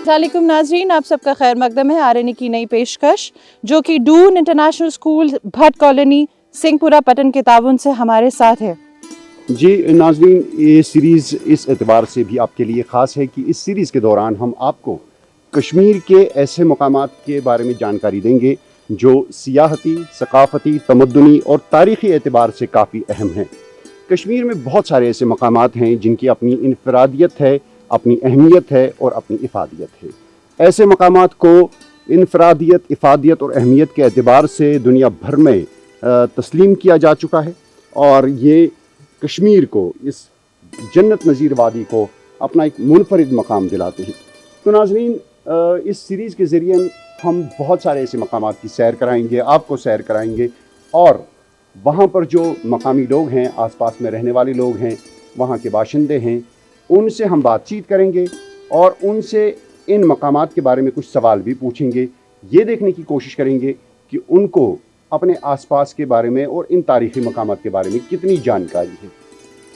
अस्सलाम वालेकुम नाज़रीन, आप सबका खैर मकदम है। RNA की नई पेशकश जो कि Doon International School Bhatt Colony Singhpora Pattan के ताउन से हमारे साथ है। जी नाज़रीन, ये सीरीज़ इस एतबार से भी आपके लिए ख़ास है कि इस सीरीज़ के दौरान हम आपको कश्मीर के ऐसे मकामात के बारे में जानकारी देंगे जो सियाहती, सकाफ़ती, तमद्दुनी और तारीख़ी एतबार से काफ़ी अहम हैं। कश्मीर में बहुत सारे ऐसे मकामात हैं जिनकी अपनी इनफरादियत है, अपनी अहमियत है और अपनी इफ़ादियत है। ऐसे मकामात को इनफरादियत, इफ़ादियत और अहमियत के एतबार से दुनिया भर में तस्लीम किया जा चुका है और ये कश्मीर को, इस जन्नत नज़ीर वादी को अपना एक मुनफरिद मकाम दिलाते हैं। तो नाज़रीन, इस सीरीज़ के ज़रिए हम बहुत सारे ऐसे मकामात की सैर कराएंगे, आपको सैर कराएंगे और वहाँ पर जो मकामी लोग हैं, आसपास में रहने वाले लोग हैं, वहाँ के बाशिंदे हैं, उनसे हम बातचीत करेंगे और उनसे इन मकामात के बारे में कुछ सवाल भी पूछेंगे। ये देखने की कोशिश करेंगे कि उनको अपने आसपास के बारे में और इन तारीख़ी मकामात के बारे में कितनी जानकारी है।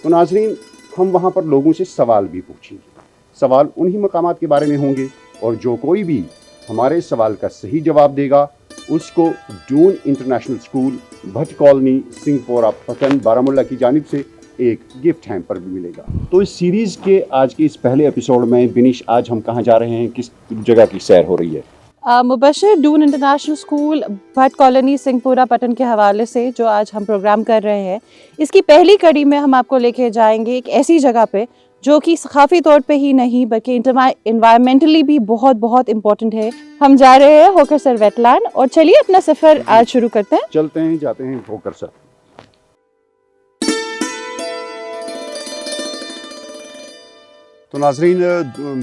तो नाज़रीन, हम वहाँ पर लोगों से सवाल भी पूछेंगे। सवाल उन्हीं मकामात के बारे में होंगे और जो कोई भी हमारे सवाल का सही जवाब देगा उसको Doon International School Bhatt Colony Singhpora Pattan Baramulla की जानिब से एक गिफ्ट हैम्पर भी मिलेगा। तो इस सीरीज़ के आज के इस पहले एपिसोड में बिनिश, आज हम कहाँ जा रहे हैं, किस जगह की सैर हो रही है? Mubashar, Doon International School Bhatt Colony Singhpora Pattan के हवाले से जो आज हम प्रोग्राम कर रहे हैं, इसकी पहली कड़ी में हम आपको लेके जाएंगे एक ऐसी जगह पे जो कि सकाफ़ी तौर पे ही नहीं बल्कि इन्वायरमेंटली भी बहुत बहुत इम्पोर्टेंट है। हम जा रहे हैं होकरसर वेटलैंड और चलिए अपना सफ़र आज शुरू करते हैं। चलते हैं, जाते हैं होकरसर। तो नाज़रीन,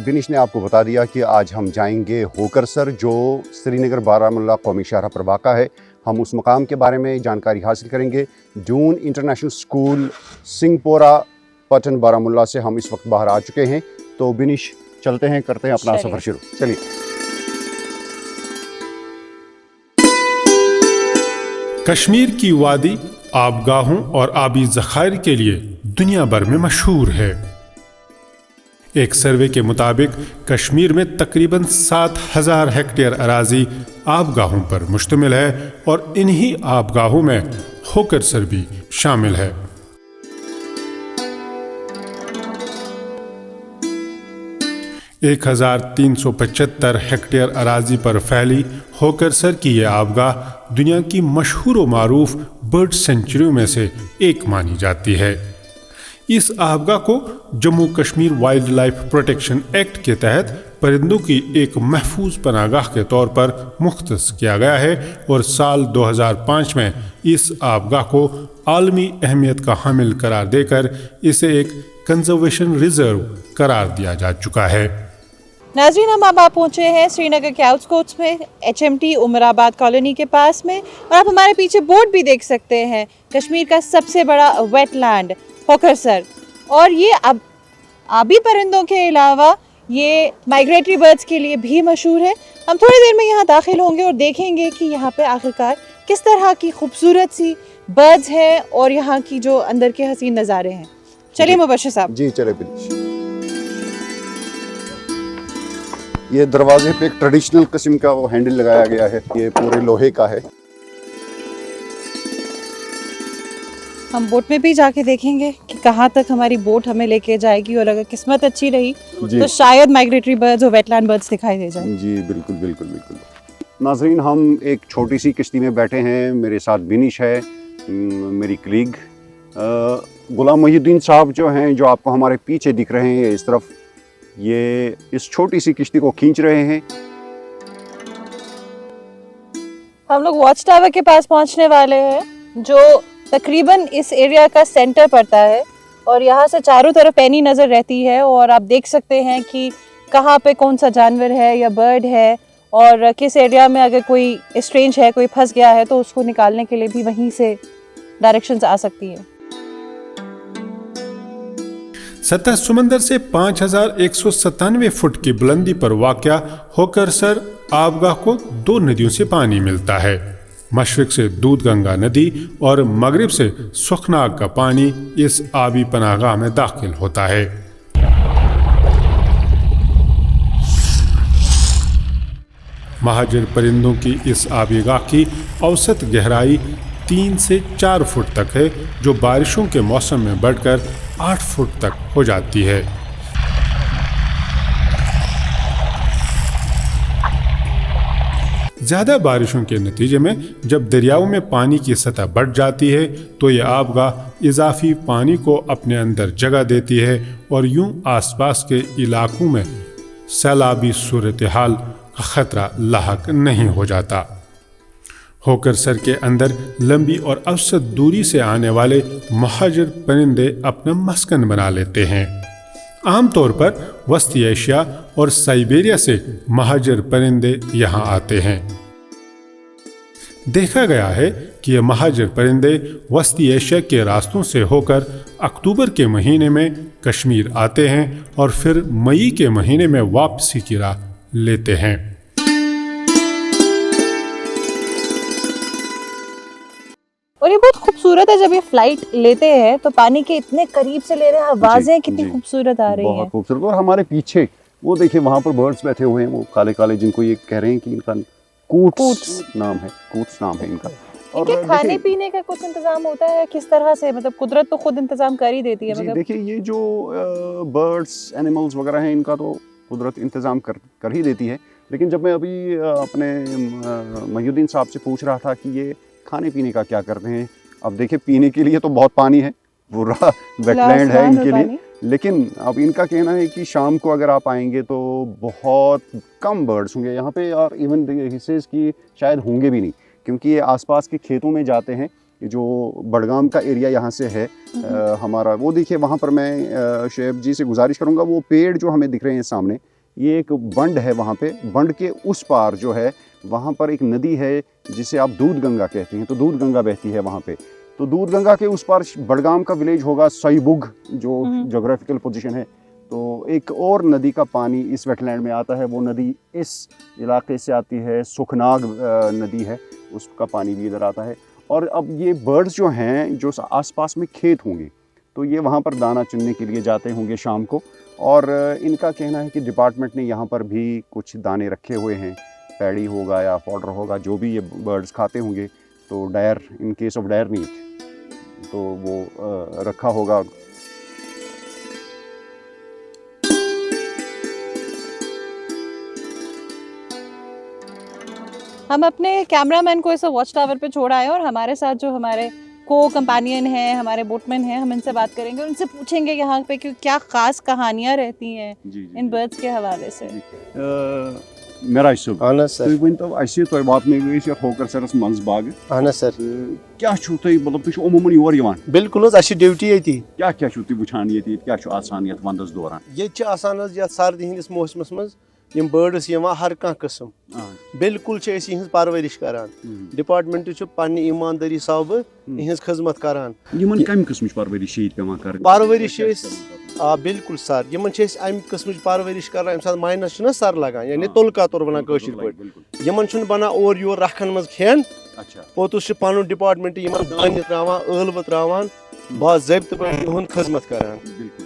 बिनिश ने आपको बता दिया कि आज हम जाएंगे होकरसर जो श्रीनगर बारामुल्ला कौमी शाहरा पर वाक़ा है। हम उस मकाम के बारे में जानकारी हासिल करेंगे। डून इंटरनेशनल स्कूल सिंहपुरा पटन बारामुल्ला से हम इस वक्त बाहर आ चुके हैं। तो बिनिश, चलते हैं, करते हैं अपना सफ़र शुरू। चलिए। कश्मीर की वादी आबगाहों और आबी ज़खायर के लिए दुनिया भर में मशहूर है। एक सर्वे के मुताबिक कश्मीर में तकरीबन 7,000 हेक्टेयर अराजी आबगाहों पर मुश्तमिल है और इन्हीं आबगाहों में होकरसर भी शामिल है। 1375 हेक्टेयर अराजी पर फैली होकरसर की यह आबगाह दुनिया की मशहूर व मारूफ बर्ड सेंचुरियों में से एक मानी जाती है। इस आबगाह को Jammu Kashmir wild life protection act के तहत परिंदों की एक महफूज पनागाह के तौर पर मुख्तस किया गया है और साल 2005 में इस आबगाह को आलमी अहमियत का हामिल करार देकर इसे एक कंजर्वेशन रिजर्व करार दिया जा चुका है। नाज़रीन, हम अब आप पहुँचे हैं श्रीनगर के आउटस्कर्ट्स में, HMT उमराबाद कॉलोनी के पास में, और आप हमारे पीछे बोर्ड भी देख सकते हैं, कश्मीर का सबसे बड़ा वेटलैंड होकरसर। और ये अब आबी परिंदों के अलावा ये माइग्रेटरी बर्ड्स के लिए भी मशहूर है। हम थोड़ी देर में यहाँ दाखिल होंगे और देखेंगे कि यहाँ पे आखिरकार किस तरह की खूबसूरत सी बर्ड्स हैं और यहाँ की जो अंदर के हसीन नज़ारे हैं। चलिए मुबशर साहब। जी चले बिल्कुल। ये दरवाजे पे एक ट्रेडिशनल किस्म का वो हैंडल लगाया गया है, ये पूरे लोहे का है। हम बोट में भी जाके देखेंगे कि कहाँ तक हमारी बोट हमें लेके जाएगी और अगर किस्मत अच्छी रही तो शायद माइग्रेटरी बर्ड्स और वेटलैंड बर्ड्स दिखाई दे जाए। जी बिल्कुल बिल्कुल बिल्कुल। नाज़रीन, हम एक छोटी सी किश्ती में बैठे हैं। मेरे साथ बिनिश है, मेरी कलीग गुलाम मोहिउद्दीन साहब जो हैं, जो आपको हमारे पीछे दिख रहे हैं इस तरफ, ये इस छोटी सी किश्ती को खींच रहे हैं। हम लोग वॉच टावर के पास पहुंचने वाले हैं जो तकरीबन इस एरिया का सेंटर पड़ता है और यहाँ से चारों तरफ पैनी नज़र रहती है और आप देख सकते हैं कि कहाँ पे कौन सा जानवर है या बर्ड है और किस एरिया में अगर कोई स्ट्रेंज है, कोई फंस गया है तो उसको निकालने के लिए भी वहीं से डायरेक्शंस आ सकती हैं। सतह समंदर से 5,197 फुट की बुलंदी पर वाक़या होकरसर आबगाह को 2 नदियों से पानी मिलता है। मशरिक से दूध गंगा नदी और मगरिब से सुखनाग का पानी इस आबी पनाहगाह में दाखिल होता है। महाजर परिंदों की इस आबिगाह की औसत गहराई 3 से 4 फुट तक है, जो बारिशों के मौसम में बढ़कर 8 फुट तक हो जाती है। ज़्यादा बारिशों के नतीजे में जब दरियाओं में पानी की सतह बढ़ जाती है तो ये आबगाह इजाफी पानी को अपने अंदर जगह देती है और यूं आसपास के इलाकों में सैलाबी सूरत हाल का ख़तरा लाहक नहीं हो जाता। होकर सर के अंदर लंबी और औसत दूरी से आने वाले महाजर परिंदे अपना मस्कन बना लेते हैं। आमतौर पर वस्ती एशिया और साइबेरिया से महाजर परिंदे यहाँ आते हैं। देखा गया है कि ये महाजर परिंदे वस्ती एशिया के रास्तों से होकर अक्टूबर के महीने में कश्मीर आते हैं और फिर मई के महीने में वापसी की राह लेते हैं। और ये बहुत खूबसूरत है, जब ये फ्लाइट लेते हैं तो पानी के इतने करीब से ले रहे हैं, आवाजें कितनी खूबसूरत आ रही हैं। बहुत खूबसूरत। और हमारे पीछे वो देखिए वहाँ पर बर्ड्स बैठे हुए हैं, वो काले काले, जिनको ये कह रहे हैं कि इनका कूट्स नाम है इनका। और इनके खाने पीने का कुछ इंतजाम होता है किस तरह से, मतलब कुदरत तो खुद इंतजाम कर ही देती है। जी मतलब देखिए, ये जो बर्ड्स एनिमल्स वगैरह हैं, इनका तो कुदरत इंतजाम कर ही देती है। लेकिन जब मैं अभी अपने महिउद्दीन साहब से पूछ रहा था कि ये खाने पीने का क्या करते हैं, अब देखिए पीने के लिए तो बहुत पानी है, पूरा वेटलैंड है इनके लिए, लेकिन अब इनका कहना है कि शाम को अगर आप आएंगे तो बहुत कम बर्ड्स होंगे यहाँ पे, और इवन हिस्सेस की शायद होंगे भी नहीं, क्योंकि ये आसपास के खेतों में जाते हैं। ये जो बडगाम का एरिया यहाँ से है हमारा, वो देखिए वहाँ पर मैं शेब जी से गुजारिश करूँगा, वो पेड़ जो हमें दिख रहे हैं सामने, ये एक बंड है वहाँ पे। बंड के उस पार जो है वहाँ पर एक नदी है जिसे आप दूध गंगा कहते हैं, तो दूध गंगा बहती है वहाँ पे। तो दूध गंगा के उस पार बडगाम का विलेज होगा सईबुग, जो जोग्राफिकल पोजीशन है। तो एक और नदी का पानी इस वेटलैंड में आता है, वो नदी इस इलाके से आती है, सुखनाग नदी है, उसका पानी भी इधर आता है। और अब ये बर्ड्स जो हैं, जो आसपास में खेत होंगे, तो ये वहाँ पर दाना चुनने के लिए जाते होंगे शाम को। और इनका कहना है कि डिपार्टमेंट ने यहाँ पर भी कुछ दाने रखे हुए हैं, पैडी होगा या पाउडर होगा, जो भी ये बर्ड्स खाते होंगे, तो dire, in case of dire need, तो वो रखा होगा। हम अपने कैमरामैन को इस वॉच टावर पे छोड़ आए और हमारे साथ जो हमारे को कंपेनियन हैं, हमारे बोटमैन हैं, हम इनसे बात करेंगे, उनसे पूछेंगे यहाँ पे कि क्या खास कहानियाँ रहती हैं इन बर्ड्स के हवाले से। मेरा इशूब اہن حظ سر تُہۍ ؤنۍتو اَسہِ تۄہہِ واتنٲوِو أسۍ یَتھ ہوکر سَرَس منٛز باغہٕ اہن حظ سر کیٛاہ چھُو تُہۍ مطلب تُہۍ چھِو عموٗماً یور یِوان بالکل حظ اَسہِ چھِ ڈیوٹی ییٚتی کیٛاہ کیٛاہ چھُو تُہۍ وٕچھان ییٚتہِ ییٚتہِ کیٛاہ چھُ آسان یَتھ وَندَس دوران ییٚتہِ چھِ آسان حظ یَتھ سردی ہِنٛدِس موسمَس منٛز یِم بٲڈٕس یِوان ہر کانٛہہ قٕسٕم بالکل چھِ أسۍ یِہٕنٛز پَرؤرِش کَران ڈِپاٹمٮ۪نٛٹ چھُ پنٛنہِ ایٖماندٲری حِسابہٕ یِہٕنٛز خدمت کَران یِمن کَمہِ قٕسمٕچ پَرؤرِش چھِ ییٚتہِ پٮ۪وان کَرٕنۍ پَرؤرِش چھِ أسۍ آ بالکل سر یِمن چھِ أسۍ اَمہِ قٕسمٕچ پَرؤرِش کَران ییٚمہِ ساتہٕ ماینَس چھُنہ سَر لگان یعنی تُلہٕ کاتُر وَنان کٲشِرۍ پٲٹھۍ یِمن چھُنہٕ بَنان اورٕ یور رَکھَن منٛز کھٮ۪ن پوٚتُس چھُ پَنُن ڈِپاٹمٮ۪نٛٹ یِمن دانہِ ترٛاوان ٲلوٕ ترٛاوان باضٲبطہٕ پٲٹھۍ یِہُنٛد خدمت کَران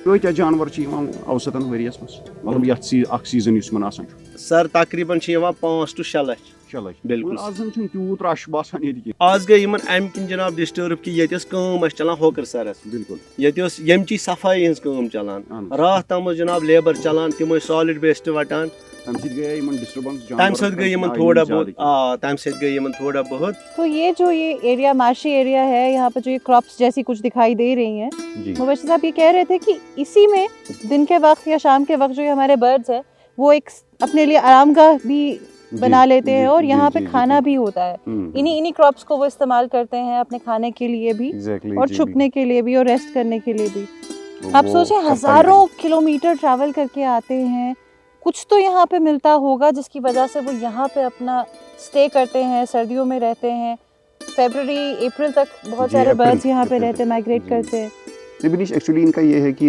کۭتیاہ جانور چھِ یِوان اوسطن ؤرِیَس منٛز مطلب یَتھ اکھ سیٖزن یُس یِمن آسان چھُ سر تقریٖباً چھِ یِوان 5 to 6 لَچھ چلو بالکل آز زن چھُنہٕ تیوٗت رش باسان ییٚتہِ کینٛہہ آز گٔے یِمن اَمہِ کِنۍ جِناب ڈِسٹٲرٕب کہِ ییٚتہِ ٲس کٲم اَسہِ چلان ہوکر سرس بِلکُل ییٚتہِ ٲس ییٚمچی صفٲیی ہِنٛز کٲم چلان راتھ تام ٲس جِناب لیبر چلان تِم ٲسۍ سالِڈ ویسٹ وٹان تَمہِ سۭتۍ گٔیے یِمن ڈِسٹربنس تَمہِ سۭتۍ گٔے یِمن تھوڑا بہت تَمہِ سۭتۍ گٔے یِمن تھوڑا بہت تو یہ جو یہ ایریا معاشی ایریا ہے، یہاں پہ جو یہ کراپس جیسی کچھ دکھائی دے رہی ہیں، مبشر صاحب یہ کہہ رہے تھے کہ اسی میں دن کے وقت یا شام کے وقت جو یہ ہمارے برڈز ہیں وہ ایک اپنے لیے آرام گاہ بھی بنا لیتے ہیں اور یہاں پہ کھانا بھی ہوتا ہے، انہی کراپس کو وہ استعمال کرتے ہیں اپنے کھانے کے لیے بھی اور چھپنے کے لیے بھی اور ریسٹ کرنے کے لیے بھی۔ آپ سوچیں ہزاروں کلومیٹر ٹریول کر کے آتے ہیں، کچھ تو یہاں پہ ملتا ہوگا جس کی وجہ سے وہ یہاں پہ اپنا اسٹے کرتے ہیں، سردیوں میں رہتے ہیں، فیبرری اپریل تک بہت سارے برڈز یہاں پہ رہتے ہیں، مائگریٹ کرتے ہیں۔ بنیش ایکچولی ان کا یہ ہے کہ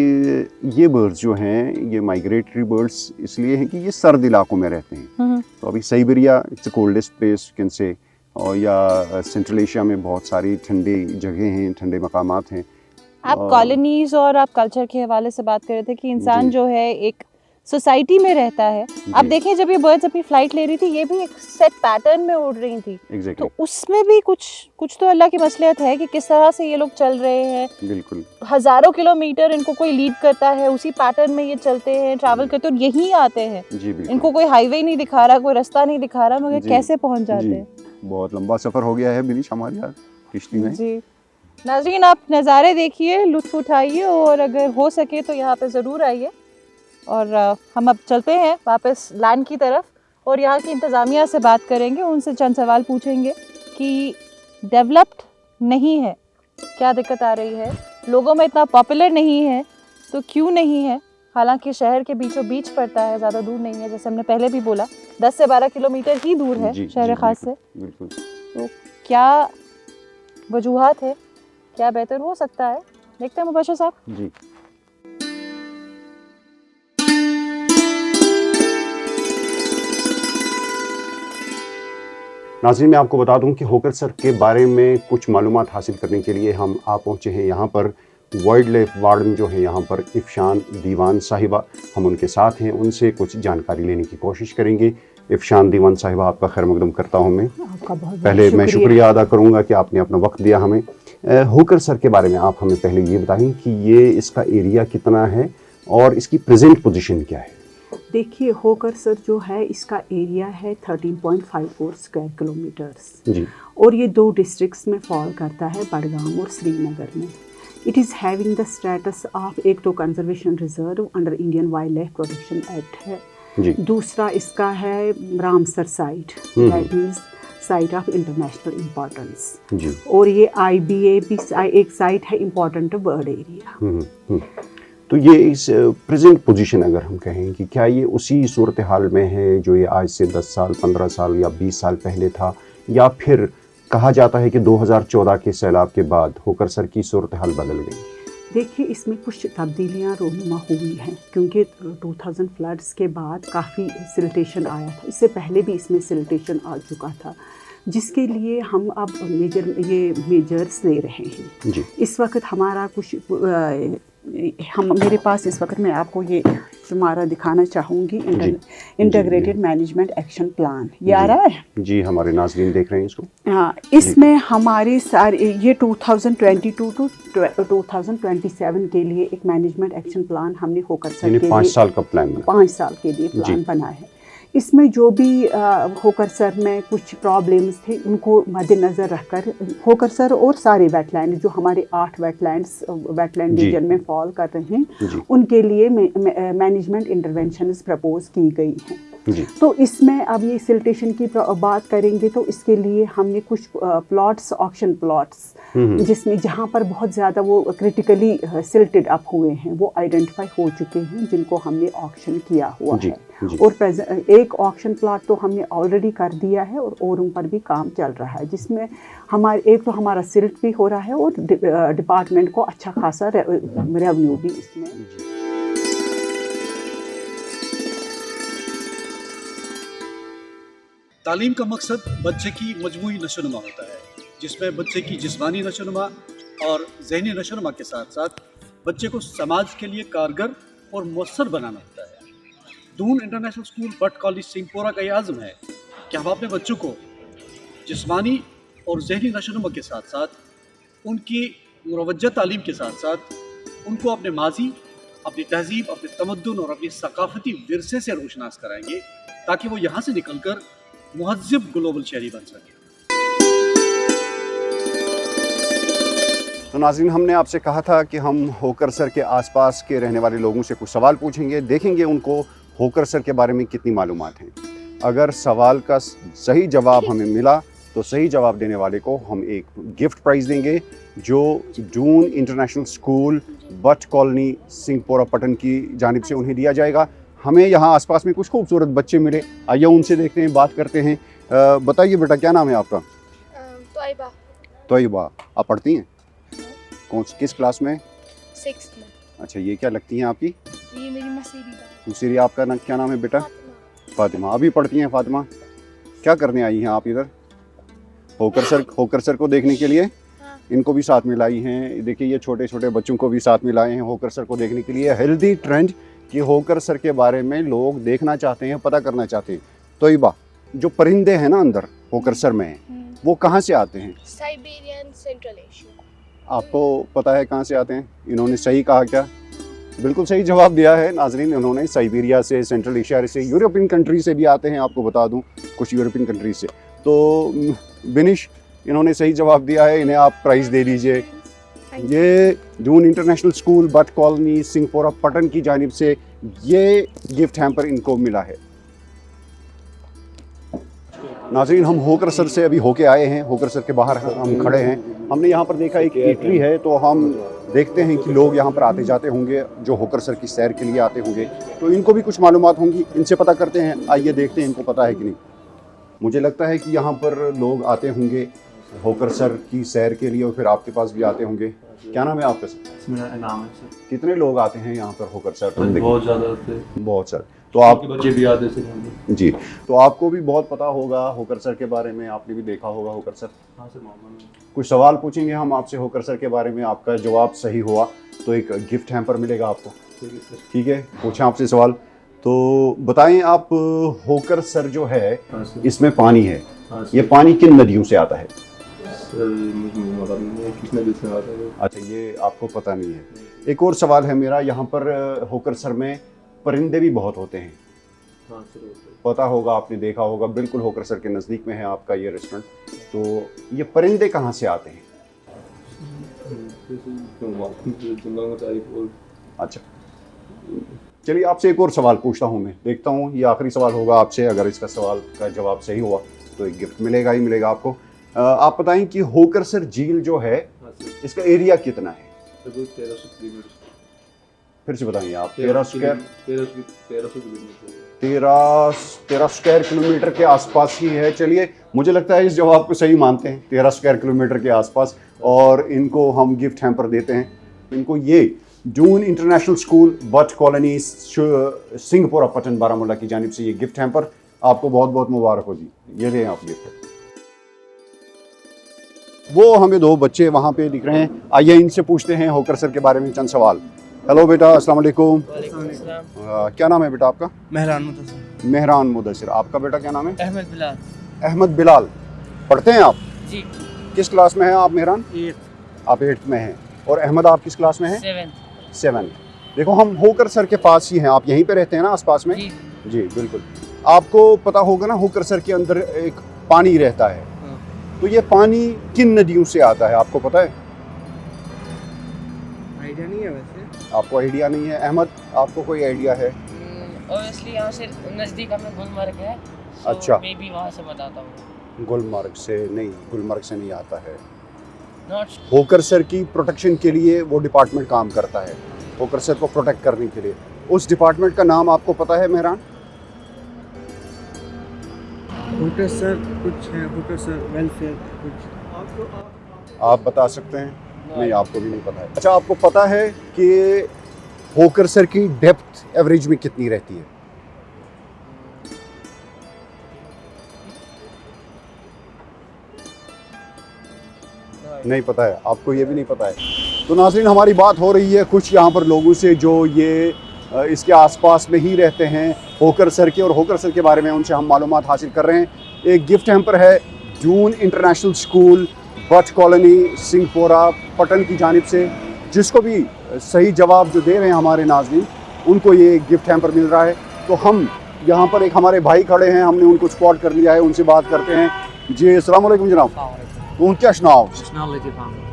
یہ برڈز جو ہیں یہ مائگریٹری برڈز اس لیے ہیں کہ یہ سرد علاقوں میں رہتے ہیں، تو ابھی سائبیریا اٹس کولڈسٹ پلیس کین سے، اور یا سینٹرل ایشیا میں بہت ساری ٹھنڈی جگہیں ہیں، ٹھنڈے مقامات ہیں۔ آپ کالونیز اور آپ کلچر کے حوالے سے بات کر رہے تھے کہ انسان جو ہے ایک सोसाइटी में रहता है. आप देखें जब ये बर्ड्स अपनी फ्लाइट ले रही थी, ये भी एक सेट पैटर्न में उड़ रही थी. एग्जैक्टली. तो उसमें भी कुछ तो अल्लाह की मसलियत है कि किस तरह से ये लोग चल रहे हैं. बिल्कुल. हजारों किलोमीटर इनको कोई लीड करता है, उसी पैटर्न में ये चलते हैं, ट्रैवल करते हैं और यहीं आते हैं. जी बिल्कुल. इनको कोई हाईवे नहीं दिखा रहा, कोई रास्ता नहीं दिखा रहा, मगर कैसे पहुंच जाते हैं. बहुत लंबा सफर हो गया है बिनीश हमारे यहाँ किश्ती में. जी नाज़रीन, आप नज़ारे देखिए, लुत्फ उठाइए और अगर हो सके तो यहाँ पे ज़रूर आइए. और हम अब चलते हैं वापस लैंड की तरफ और यहाँ की इंतज़ामिया से बात करेंगे, उनसे चंद सवाल पूछेंगे कि डेवलप्ड नहीं है, क्या दिक्कत आ रही है, लोगों में इतना पॉपुलर नहीं है तो क्यों नहीं है, हालांकि शहर के बीचों बीच पड़ता है, ज़्यादा दूर नहीं है, जैसे हमने पहले भी बोला 10 से 12 किलोमीटर ही दूर है शहर खास से. बिल्कुल. तो क्या वजूहात है, क्या बेहतर हो सकता है, देखते हैं मुबशर साहब. जी. नाज़रीन, मैं आपको बता दूं कि होकरसर के बारे में कुछ मालूमात हासिल करने के लिए हम आ पहुंचे हैं यहाँ पर. वाइल्ड लाइफ वार्डन जो है यहाँ पर इफ़शान दीवान साहिबा, हम उनके साथ हैं, उनसे कुछ जानकारी लेने की कोशिश करेंगे. इफ़शान दीवान साहिबा, आपका खैर मकदम करता हूँ मैं. पहले मैं शुक्रिया अदा करूँगा कि आपने अपना वक्त दिया हमें. होकरसर के बारे में आप हमें पहले ये बताएं कि ये इसका एरिया कितना है और इसकी प्रेजेंट पोजीशन क्या है. देखिए, होकरसर जो है इसका एरिया है 13.54 स्क्वायर किलोमीटर्स जी. और ये 2 डिस्ट्रिक्ट्स में फॉल करता है, बडगाम और श्रीनगर में. It is having the status of, एक तो conservation reserve under Indian wildlife protection act है जी. दूसरा इसका है Ramsar site, that means site of international importance जी. और ये IBA भी एक साइट है इम्पोर्टेंट बर्ड एरिया. तो ये इस प्रेजेंट पोजीशन अगर हम कहें कि क्या ये उसी सूरत हाल में है जो ये आज से 10 साल 15 साल या 20 साल पहले था, या फिर कहा जाता है कि 2014 के सैलाब के बाद होकरसर की सूरत हाल बदल गई. देखिए, इसमें कुछ तब्दीलियाँ रोनुमा हुई हैं क्योंकि 2000 फ्लड्स के बाद काफ़ी सिल्टेशन आया था. इससे पहले भी इसमें सिल्टेशन आ चुका था, जिसके लिए हम अब मेजर्स ले रहे हैं जी. इस वक्त हमारा कुछ मेरे पास इस वक्त मैं आपको ये हमारा दिखाना चाहूँगी, इंटीग्रेटेड मैनेजमेंट एक्शन प्लान. ये आ रहा है जी, हमारे नाज़रीन देख रहे हैं इसको. हाँ, इसमें हमारे सारे ये 2022 टू 2027 के लिए एक मैनेजमेंट एक्शन प्लान हमने होकरसर के लिए 5 साल का प्लान 5 साल के लिए प्लान बनाया है. इसमें जो भी होकरसर में कुछ प्रॉब्लम्स थे उनको मद्देनज़र रखकर होकरसर और सारे वेटलैंड जो हमारे 8 वेटलैंड रीजन में फॉल कर रहे हैं उनके लिए मैनेजमेंट इंटरवेंशंस प्रपोज की गई हैं. तो इसमें अब ये सिल्टेशन की बात करेंगे तो इसके लिए हमने कुछ प्लॉट्स, ऑक्शन प्लॉट्स, जिसमें जहाँ पर बहुत ज़्यादा वो क्रिटिकली सिल्टेड अप हुए हैं वो आइडेंटिफाई हो चुके हैं, जिनको हमने ऑक्शन किया हुआ है. और एक ऑक्शन प्लॉट तो हमने ऑलरेडी कर दिया है और उन पर भी काम चल रहा है, जिसमें एक तो हमारा सिल्ट भी हो रहा है और डिपार्टमेंट को अच्छा खासा रेवेन्यू भी इसमें. तालीम का मकसद बच्चे की मजमूई नशोनुमा होता है, जिसमें बच्चे की जिस्मानी नशोनुमा और जहनी नशोनुमा के साथ साथ बच्चे को समाज के लिए कारगर और मौसर बनाना होता है. Doon international school but college Singhpora का ये आज़म है कि हम अपने बच्चों को जिस्मानी और जहनी नशोनुमा के साथ साथ उनकी मुरवज्जा तालीम के साथ साथ उनको अपने माजी, अपनी तहजीब, अपने तमद्दुन और अपनी सकाफती विरसे से रोशनास कराएंगे, ताकि वो यहाँ से निकलकर मुहज़्ज़ब ग्लोबल शहरी बन सके. तो नाज़रीन, हमने आपसे कहा था कि हम होकरसर के आसपास के रहने वाले लोगों से कुछ सवाल पूछेंगे, देखेंगे उनको होकरसर के बारे में कितनी मालूमात हैं. अगर सवाल का सही जवाब हमें मिला तो सही जवाब देने वाले को हम एक गिफ्ट प्राइज़ देंगे जो Doon international school but Colony Singhpora Patan की जानिब से उन्हें दिया जाएगा. हमें यहाँ आसपास में कुछ खूबसूरत बच्चे मिले, आइए उनसे देखते हैं, बात करते हैं. बताइए बेटा, क्या नाम है आपका? तोयबा. तोयबा, आप पढ़ती हैं? किस क्लास में? 6th में. अच्छा, ये क्या लगती हैं आपकी? ये मेरी मसीरी. दूसरी आपका क्या नाम है बेटा? फातिमा. अभी पढ़ती हैं फातिमा. क्या करने आई हैं आप इधर? होकरसर को देखने के लिए? हाँ. इनको भी साथ में लाई हैं. देखिए, ये छोटे छोटे बच्चों को भी साथ में लाए हैं होकरसर को देखने के लिए. हेल्दी ट्रेंड कि होकर सर के बारे में लोग देखना चाहते हैं, पता करना चाहते हैं। तोयबा, जो परिंदे हैं ना अंदर होकर सर में, वो कहाँ से आते हैं? Siberian, central Asia. आपको पता है कहाँ से आते हैं? इन्होंने सही कहा क्या? बिल्कुल सही जवाब दिया है नाजरीन इन्होंने। साइबेरिया से, सेंट्रल एशिया से, यूरोपियन कंट्री से भी आते हैं, आपको बता दूं कुछ यूरोपियन कंट्री से। तो बिनिश, इन्होंने सही जवाब दिया है, इन्हें आप प्राइज़ दे दीजिए। ये Doon international school but colony Singhpora Pattan की जानिब से ये गिफ्ट हैम्पर इनको मिला है। नाज़रीन, हम होकर सर से अभी होके आए हैं, होकर सर के बाहर हम खड़े हैं। हमने यहाँ पर देखा एक ईटरी है, तो हम देखते हैं कि लोग यहाँ पर आते जाते होंगे जो होकर सर की सैर के लिए आते होंगे, तो इनको भी कुछ मालूमात होंगी, इनसे पता करते हैं। आइए देखते हैं इनको पता है कि नहीं। मुझे लगता है कि यहाँ पर लोग आते होंगे होकर सर की सैर के लिए और फिर आपके पास भी आते होंगे। क्या नाम है आपका सर? मेरा नाम है सर। कितने लोग आते हैं यहाँ पर होकर सर? बहुत ज़्यादा आते, बहुत सारे। तो आप बच्चे भी आते सर जी, तो आपको भी बहुत पता होगा होकर सर के बारे में, आपने भी देखा होगा होकर सर। हाँ सर, मामा। कुछ सवाल पूछेंगे हम आपसे होकर सर के बारे में, आपका जवाब सही हुआ तो एक गिफ्ट हैम्पर मिलेगा आपको। ठीक है, पूछें आपसे सवाल। तो बताएं आप, होकर सर जो है हाँ सर। इसमें पानी है, हाँ सर। ये पानी किन नदियों से आता है? सर मुझे मालूम नहीं है किस नदी से आता है। अच्छा, ये आपको पता नहीं है। एक और सवाल है मेरा, यहाँ पर होकर सर में परिंदे भी बहुत होते हैं, हाँ सर। पता होगा, आपने देखा होगा, बिल्कुल होकर सर के नज़दीक में है आपका ये रेस्टोरेंट। तो ये परिंदे कहाँ से आते हैं? अच्छा, चलिए आपसे एक और सवाल पूछता हूँ मैं, देखता हूँ ये आखिरी सवाल होगा आपसे। अगर इसका सवाल का जवाब सही हुआ तो एक गिफ्ट मिलेगा ही मिलेगा आपको। आप बताएं कि होकर सर झील जो है इसका एरिया कितना है? 1300 फिर से बताइए आप। 13 स्क्वायर किलोमीटर के आसपास ही है। चलिए, मुझे लगता है इस जवाब को सही मानते हैं, 13 स्क्वायर किलोमीटर के आसपास, और इनको हम गिफ्ट हैम्पर देते हैं। इनको ये June international school but colony Singhpora Pattan Baramulla की जानिब से ये गिफ्ट हैम्पर आपको बहुत बहुत मुबारक हो जी। ये लें आप गिफ्ट। वो हमें दो बच्चे वहाँ पे दिख रहे हैं, आइए इनसे पूछते हैं होकर सर के बारे में चंद सवाल। हेलो बेटा, अस्सलाम वालेकुम। क्या नाम है बेटा आपका? मेहरान मुदस्सिर। मेहरान मुदस्सिर। आपका बेटा क्या नाम है? अहमद बिलाल। अहमद बिलाल। पढ़ते हैं आप? जी। किस क्लास में हैं आप मेहरान? 8th। आप 8th में हैं। और अहमद आप किस क्लास में हैं? 7th। देखो, हम होकर सर के पास ही हैं, आप यहीं पे रहते हैं ना आसपास में? जी। जी बिल्कुल। आपको पता होगा ना होकर सर के अंदर एक पानी रहता है, तो ये पानी किन नदियों से आता है आपको पता है? आइडिया नहीं है वैसे। आपको आइडिया नहीं है। अहमद, आपको कोई आइडिया है? ऑब्वियसली यहाँ से नज़दीक हमें गुलमर्ग है। अच्छा। मैं भी वहाँ से बताता हूँ। गुलमर्ग से नहीं, गुलमर्ग से नहीं आता है। नॉट होकर सर की प्रोटेक्शन के लिए वो डिपार्टमेंट काम करता है, होकर सर को प्रोटेक्ट करने के लिए। उस डिपार्टमेंट का नाम आपको पता है मेहरान? होकर सर कुछ है, होकर सर वेलफेयर कुछ। आप बता सकते हैं? नहीं, आपको भी नहीं पता है। अच्छा, आपको पता है कि होकर सर की डेप्थ एवरेज में कितनी रहती है? नहीं पता है, आपको ये भी नहीं पता है। तो नाज़रीन, हमारी बात हो रही है कुछ यहाँ पर लोगों से जो ये इसके आसपास में ही रहते हैं होकर सर के, और होकर सर के बारे में उनसे हम मालूमात हासिल कर रहे हैं। एक गिफ्ट हैम्पर है June international school but colony Singhpora Pattan की जानिब से। जिसको भी सही जवाब जो दे रहे हैं हमारे नाज़रीन, उनको ये गिफ्ट हैम्पर मिल रहा है। तो हम यहाँ पर एक हमारे भाई खड़े हैं, हमने उनको स्पॉट कर लिया है, उनसे बात करते हैं। जी अस्सलाम वालेकुम जनाब। तुम क्या नाम?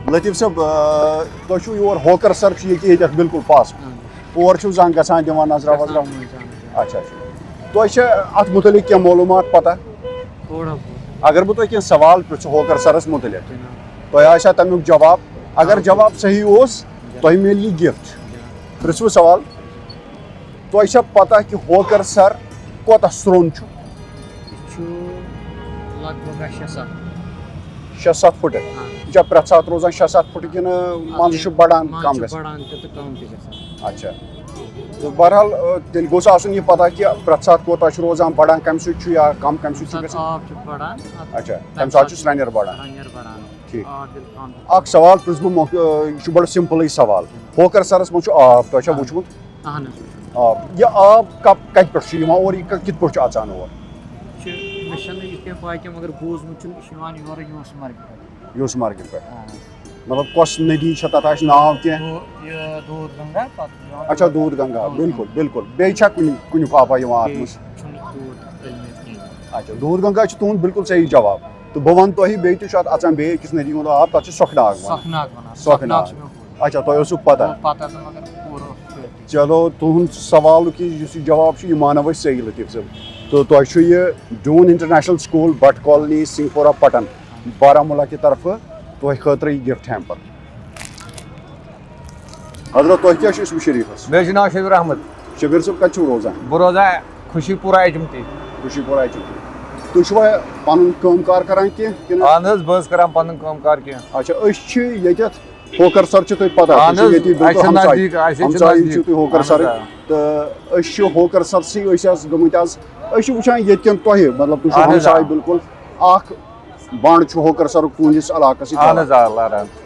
लतीफ़ साहब, तो योर होकर सर ये बिल्कुल पास और जान गसान दिवान नजरा वजरा। अच्छा अच्छा, तो अत मुतलिक क्या मालूमात पता? थोड़ा अगर बह तुम सवाल पृछो होकर सरस मुतलिक, तो तमिक जवाब, अगर जवाब सही ओस तो मिल गिफ्ट। पृछो सवाल, तो पता कि होकर सर कोता स्रोन लगभग 6-7 फुट यह प्रत सात रोजान 6-7 फुट कि मंज बढ़ान कम गया? अच्छा, तो बहरहाल तेल गोस आसन यह पता कि प्रत सात कोता रोजान बढ़ान कम सत या कम कम सत? अच्छा, तम सात स्लाइनर बढ़ान। ठीक। अख सवाल पृछ बह बड़ सिंपल सवाल, होकर सरस मज आब तो वुचमुत? یہ آب کت پہ اور یہ کت پہ اچان اور مگر بوزمت یور یوسمرگ یوسمرگ پہ مطلب کس ندی تک ناو کی دودھ گنگا اچھا دودھ گنگا بالکل بالکل بیچا کنیک آبا ات مز اچھا دودھ گنگا تہد بالکل صحیح جواب تو بہ ون تہ بیٚیہِ تہِ چھُ اتھ اژان بیٚیہِ أکِس نٔدی ہُنٛد آب تتھ چھُ سۄکھناگ ونان سۄکھناگ اچھا تۄہہِ اوسوٕ پتہ چلو تُہُنٛد سوالُک یُس یہِ جواب چھُ یہِ مانو أسۍ صحیح لطیف صٲب تو تۄہہِ چھُ یہِ ڈوٗن international school but colony Singh پورہ پٹن بارہمولہ کہِ طرفہٕ تۄہہِ خٲطرٕ یہِ گفٹ ہیمپر حضرت تۄہہِ کیٛاہ چھُ اسمِ شریٖفس مےٚ چھُ ناو شبیر احمد شبیر صٲب کتہِ چھُو روزان بہٕ روزان خوشی پورہ ایچمٹی خوشی پورہ ایچمٹی تُہۍ چھُوا پنُن کٲم کار کران کینٛہہ کِنہٕ اہن حظ بہٕ حظ کران پنُن کٲم کار کینٛہہ اچھا أسۍ چھِ ییٚتٮ۪تھ ہوکر سر چھُ تۄہہِ پتہ اہن حظ ییٚتی اَسہِ چھُ نزدیٖک ہمسایی چھِو تُہۍ ہوکر سر تہٕ أسۍ چھِ ہوکر سرسٕے أسۍ حظ گٔمٕتۍ آز أسۍ چھِ وٕچھان ییٚتہِ کٮ۪ن تۄہہِ مطلب تُہۍ چھِو ہمساے بالکل اکھ بنٛڈ چھُ ہوکر سرُک تُہنٛدِس علاقس اہن حظ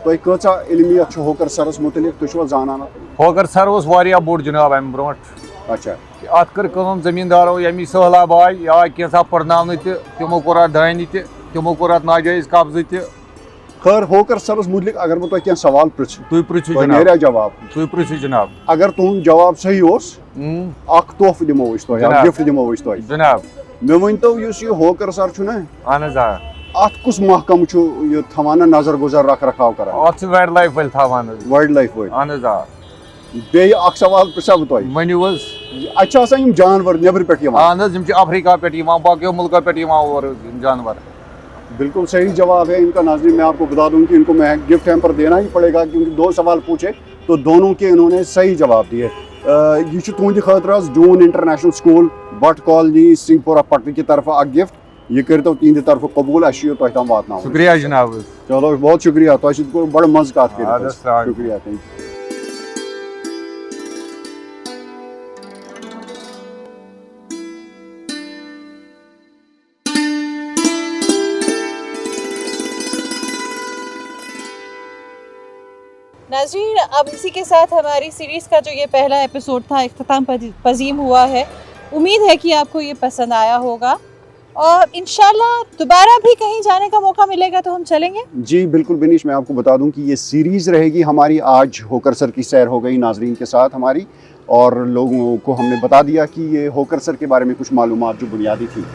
تۄہہِ کۭژاہ علمیت چھو ہوکر سرس متعلق تُہۍ چھِوا زانان ہوکر سر اوس واریاہ بوٚڑ جناب امہِ برونٛٹھ اچھا اتھ کٔر کٲم زٔمیٖندارو ییٚمہِ سہلاب آے یہِ آے کینٛژھا پرناونہٕ تہِ تِمو کوٚر اتھ دانہِ تہِ تِمو کوٚر اتھ ناجٲیز قبضہٕ تہِ خٲر ہوکر سرس متعلق اگر بہٕ تۄہہِ کینٛہہ سوال پرٛژھٕ تُہۍ پرٛژھِو تۄہہِ جناب نیریا جواب تُہۍ پرٛژھِو جناب اگر تُہُنٛد جواب صحیح اوس اکھ تحفہٕ دِمو أسۍ تۄہہِ اکھ گفٹ دِمو أسۍ تۄہہِ جناب مےٚ ؤنۍتو یُس یہِ ہوکر سر چھُ نا اہن حظ آ اتھ کُس محکمہٕ چھُ یہِ تھاوان نا نظر گُزر رکھ رکھاو کران اتھ چھِ وایلڈ لایف وٲلۍ تھاوان حظ وایلڈ لایف وٲلۍ اہن حظ آ بیٚیہِ اکھ سوال پرٛژھا بہٕ تۄہہِ ؤنِو حظ اَتہِ چھِ آسان یِم جانور نیٚبرٕ پٮ۪ٹھ یِوان اہن حظ یِم چھِ افریقہ پٮ۪ٹھ یِوان باقیو مُلکو پٮ۪ٹھ یِوان اور یِم جانور بالکل صحیح جواب ہے ان کا ناظرین میں آپ کو بتا دوں کہ ان کو میں گفٹ ہیمپر دینا ہی پڑے گا کیونکہ دو سوال پوچھے تو دونوں کے انہوں نے صحیح جواب دیے یہ چھُ تُہنٛدِ خٲطرٕ حظ ڈوٗن international school but colony Singh پورہ پٹنہٕ کہِ طرفہٕ اکھ گفٹ یہ کٔرتو تِہنٛدِ طرفہٕ قبوٗل اَسہِ چھُ یہِ تۄہہِ تام واتناوُن شُکریہ جناب حظ چلو بہت شُکریہ تۄہہِ سۭتۍ کوٚر بڑٕ مزٕ کتھ اَدٕ کٔرِتھ حظ سلام شُکریہ تھینک یوٗ नाज़रीन अब इसी के साथ हमारी सीरीज़ का जो ये पहला एपिसोड था इख्तिताम पजीम हुआ है। उम्मीद है कि आपको ये पसंद आया होगा और इंशाल्लाह दोबारा भी कहीं जाने का मौका मिलेगा तो हम चलेंगे। जी बिल्कुल बिनिश, मैं आपको बता दूं कि ये सीरीज़ रहेगी हमारी। आज होकर सर की सैर हो गई नाजरीन के साथ हमारी, और लोगों को हमने बता दिया कि ये होकर सर के बारे में कुछ मालूमात जो बुनियादी थी।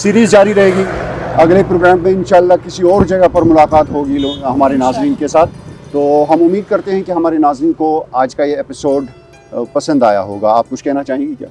सीरीज़ जारी रहेगी, अगले प्रोग्राम में इंशाल्लाह किसी और जगह पर मुलाकात होगी हमारे नाजरीन के साथ। तो हम उम्मीद करते हैं कि हमारे नाज़रीन को आज का ये एपिसोड पसंद आया होगा। आप कुछ कहना चाहेंगी क्या?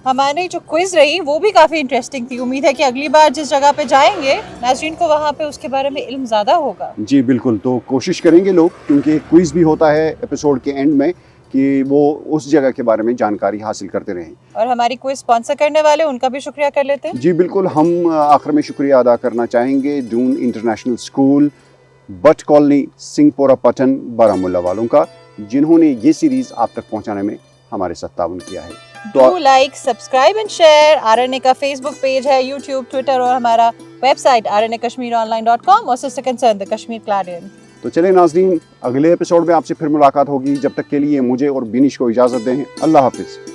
हमारी जो क्विज़ रही वो भी काफ़ी इंटरेस्टिंग थी। उम्मीद है कि अगली बार जिस जगह पे जाएंगे नाज़रीन को वहाँ पे उसके बारे में इल्म ज़्यादा होगा। जी बिल्कुल, तो कोशिश करेंगे लोग, क्योंकि क्विज़ भी होता है एपिसोड के एंड में, कि वो उस जगह के बारे में जानकारी हासिल करते रहें। और हमारी क्विज़ स्पॉन्सर करने वाले उनका भी शुक्रिया कर लेते हैं। जी बिल्कुल, हम आखिर में शुक्रिया अदा करना चाहेंगे Doon International school but Colony Singhpora Pattan Baramulla वालों का, जिन्होंने ये सीरीज़ आप तक पहुंचाने में हमारे साथ ताउन किया है। तो like, subscribe and share. RNA का फेसबुक पेज है, यूट्यूब, ट्विटर और हमारा वेबसाइट rnakashmironline.com और sister concern the Kashmir Clarion. तो चले नाजरीन, अगले एपिसोड में आपसे फिर मुलाकात होगी। जब तक के लिए मुझे और बिनिश को इजाज़त दें। अल्लाह हाफिज़।